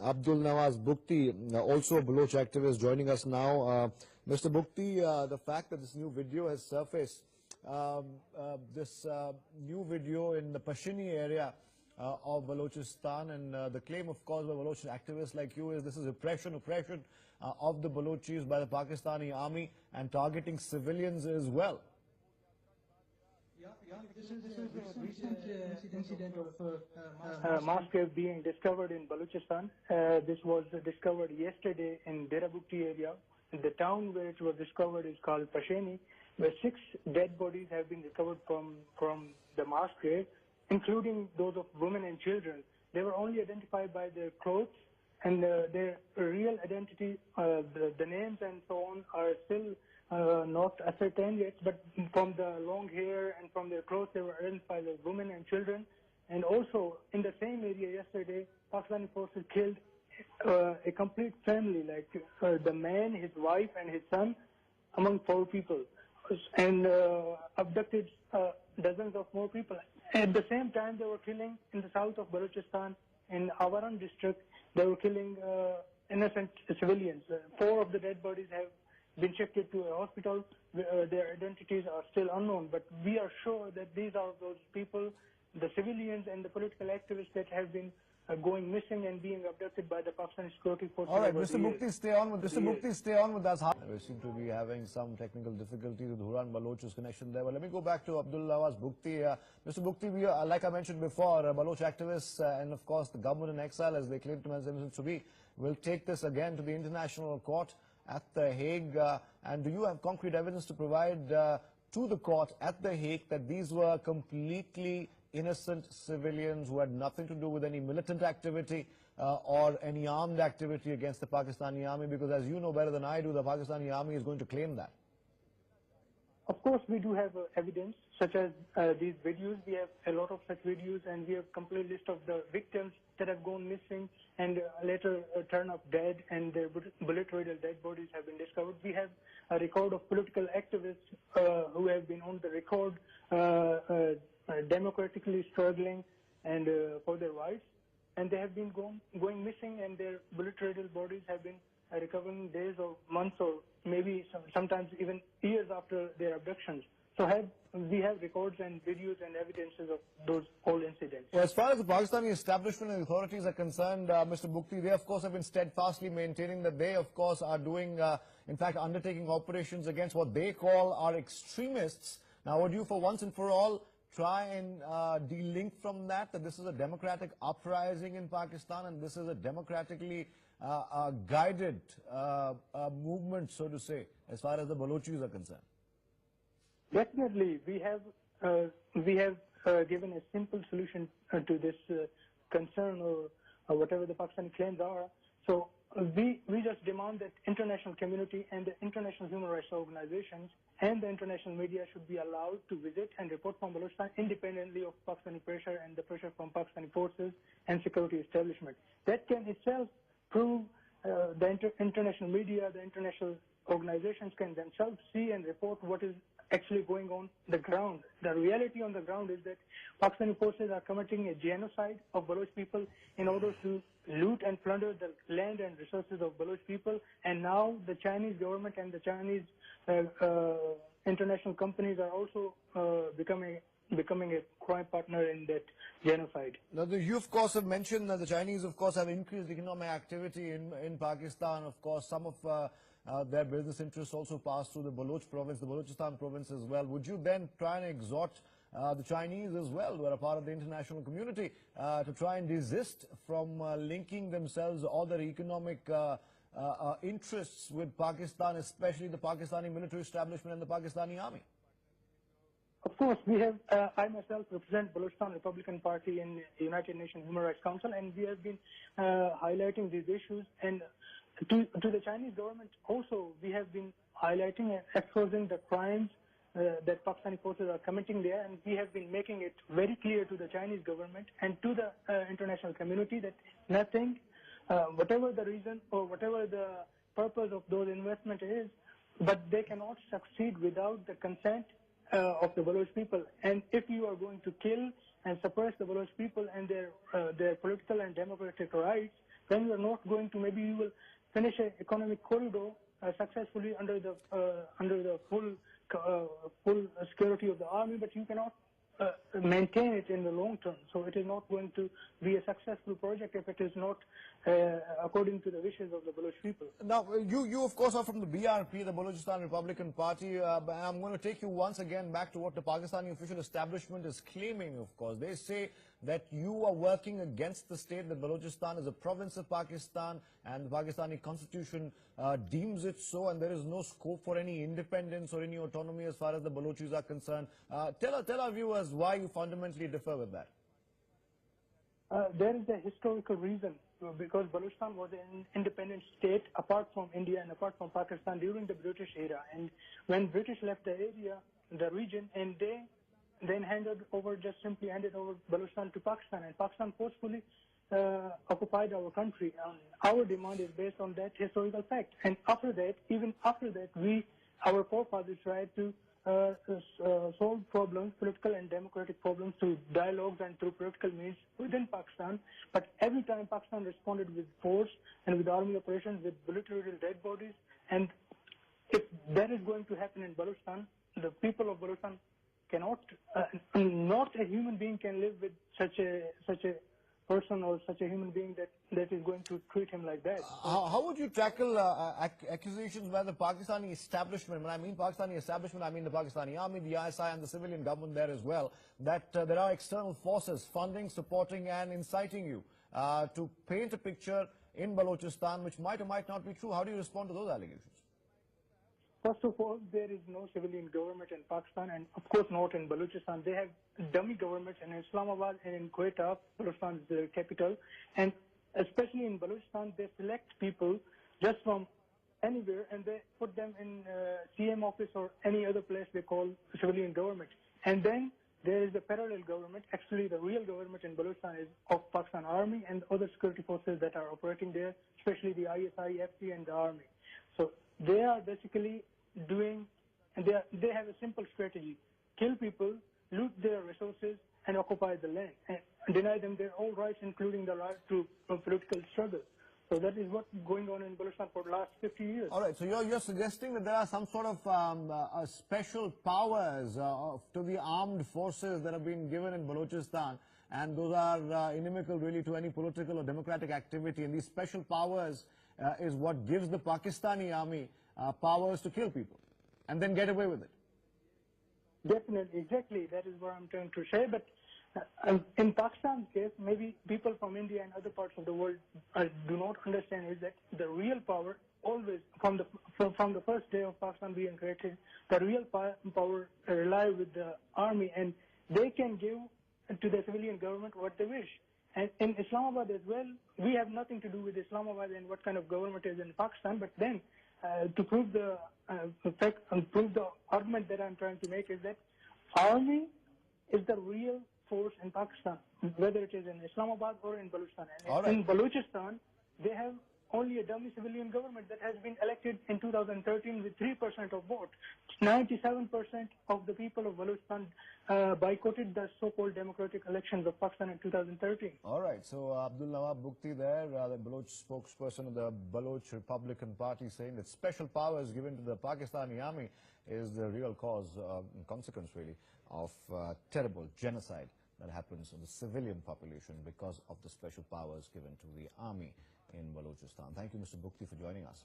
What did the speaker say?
Abdul Bugti, also a Baloch activist, joining us now. Mr. Bugti, the fact that this new video has surfaced, this new video in the Pashini area of Balochistan, and the claim, of course, by Baloch activists like you is this is oppression of the Balochis by the Pakistani army and targeting civilians as well. This is a recent incident of mass grave being discovered in Balochistan. This was discovered yesterday in Dera Bugti area. The town where it was discovered is called Pasheni, where 6 dead bodies have been recovered from the mass grave, including those of women and children. They were only identified by their clothes, and their real identity, the names and so on, are still not ascertained yet, but from the long hair and from their clothes, they were identified as women and children. And also, in the same area yesterday, Pakistani forces killed a complete family, like the man, his wife, and his son, among 4 people, and abducted dozens of more people. At the same time, they were killing in the south of Balochistan, in Avaran district, they were killing innocent civilians. 4 of the dead bodies have been shifted to a hospital. Their identities are still unknown, but we are sure that these are those people, the civilians and the political activists that have been going missing and being abducted by the Pakistani security forces. All right, Mr. Bugti, stay on with us. We seem to be having some technical difficulties with Huran Baloch's connection there. But let me go back to Abdul Bugti. Mr. Bugti, we are, like I mentioned before, Baloch activists and of course the government in exile, as they claim to be, will take this again to the International Court at The Hague. And do you have concrete evidence to provide to the court at The Hague that these were completely innocent civilians who had nothing to do with any militant activity or any armed activity against the Pakistani army? Because as you know better than I do, the Pakistani army is going to claim that. Of course, we do have evidence, such as these videos. We have a lot of such videos, and we have a complete list of the victims that have gone missing and later turn up dead, and their bullet-riddled dead bodies have been discovered. We have a record of political activists who have been on the record democratically struggling and for their rights, and they have been going missing, and their bullet-riddled bodies have been recovering days or months or maybe sometimes even years after their abductions. So we have records and videos and evidences of those whole incidents. Well, as far as the Pakistani establishment and authorities are concerned, Mr. Bugti, they of course have been steadfastly maintaining that they of course are doing, in fact, undertaking operations against what they call are extremists. Now, would you for once and for all try and de-link from that this is a democratic uprising in Pakistan and this is a democratically guided movement, so to say, as far as the Balochis are concerned? Definitely, we have given a simple solution to this concern or whatever the Pakistani claims are. So we just demand that international community and the international human rights organizations and the international media should be allowed to visit and report from Balochistan independently of Pakistani pressure and the pressure from Pakistani forces and security establishment. That can itself prove the international media, the international organizations can themselves see and report what is actually going on the ground. The reality on the ground is that Pakistani forces are committing a genocide of Baloch people in order to loot and plunder the land and resources of Baloch people, and now the Chinese government and the Chinese international companies are also becoming a crime partner in that genocide. Now, you of course have mentioned that the Chinese of course have increased economic activity in Pakistan. Of course, some of their business interests also pass through the Baloch province, the Balochistan province as well. Would you then try and exhort the Chinese as well, who are a part of the international community, to try and desist from linking themselves or their economic interests with Pakistan, especially the Pakistani military establishment and the Pakistani army? Of course, we have. I myself represent Balochistan Republican Party in the United Nations Human Rights Council, and we have been highlighting these issues. And to the Chinese government also, we have been highlighting and exposing the crimes that Pakistani forces are committing there, and we have been making it very clear to the Chinese government and to the international community that nothing, whatever the reason or whatever the purpose of those investment is, but they cannot succeed without the consent of the Baloch people. And if you are going to kill and suppress the Baloch people and their political and democratic rights, then you're not going to, maybe you will finish an economic corridor successfully under the full security of the army, but you cannot maintain it in the long term. So it is not going to be a successful project if it is not according to the wishes of the Baloch people. Now, you of course are from the BRP, the Balochistan Republican Party, and I'm going to take you once again back to what the Pakistani official establishment is claiming, of course. They say that you are working against the state, that Balochistan is a province of Pakistan, and the Pakistani constitution deems it so, and there is no scope for any independence or any autonomy as far as the Balochis are concerned. Tell our viewers why you fundamentally differ with that. There is a historical reason, because Balochistan was an independent state apart from India and apart from Pakistan during the British era. And when British left the area, the region, and they then simply handed over Balochistan to Pakistan, and Pakistan forcefully occupied our country. Our demand is based on that historical fact. And after that, even after that, our forefathers tried to solve problems, political and democratic problems, through dialogues and through political means within Pakistan. But every time Pakistan responded with force and with army operations, with bullet-riddled dead bodies. And if that is going to happen in Balochistan, the people of Balochistan cannot, not a human being can live with such a person or such a human being that is going to treat him like that. How would you tackle accusations by the Pakistani establishment? When I mean Pakistani establishment, I mean the Pakistani army, the ISI and the civilian government there as well, that there are external forces funding, supporting and inciting you to paint a picture in Balochistan which might or might not be true. How do you respond to those allegations? First of all, there is no civilian government in Pakistan, and of course not in Balochistan. They have dummy governments in Islamabad and in Quetta. Balochistan is the capital. And especially in Balochistan, they select people just from anywhere and they put them in CM office or any other place they call civilian government. And then there is the parallel government. Actually, the real government in Balochistan is of Pakistan Army and other security forces that are operating there, especially the ISI, FT and the Army. So they are basically doing, and they have a simple strategy: kill people, loot their resources, and occupy the land, and deny them their own rights, including the right to political struggle. So that is what's going on in Balochistan for the last 50 years. All right, so you're suggesting that there are some sort of special powers to the armed forces that have been given in Balochistan, and those are inimical really to any political or democratic activity, and these special powers is what gives the Pakistani army powers to kill people and then get away with it. Definitely, exactly. That is what I'm trying to say. But in Pakistan's case, maybe people from India and other parts of the world do not understand is that the real power always, from the first day of Pakistan being created, the real power relies with the army, and they can give to the civilian government what they wish. And in Islamabad as well, we have nothing to do with Islamabad and what kind of government is in Pakistan. But then, to prove the fact and prove the argument that I'm trying to make is that army is the real force in Pakistan, whether it is in Islamabad or in Balochistan. And in Balochistan, they have only a dummy civilian government that has been elected in 2013 with 3% of vote. 97% of the people of Balochistan boycotted the so-called democratic elections of Pakistan in 2013. All right, so Abdul Bugti there, the Baloch spokesperson of the Baloch Republican Party, saying that special powers given to the Pakistani army is the real cause and consequence, really, of terrible genocide that happens on the civilian population because of the special powers given to the army in Balochistan. Thank you, Mr. Bugti, for joining us.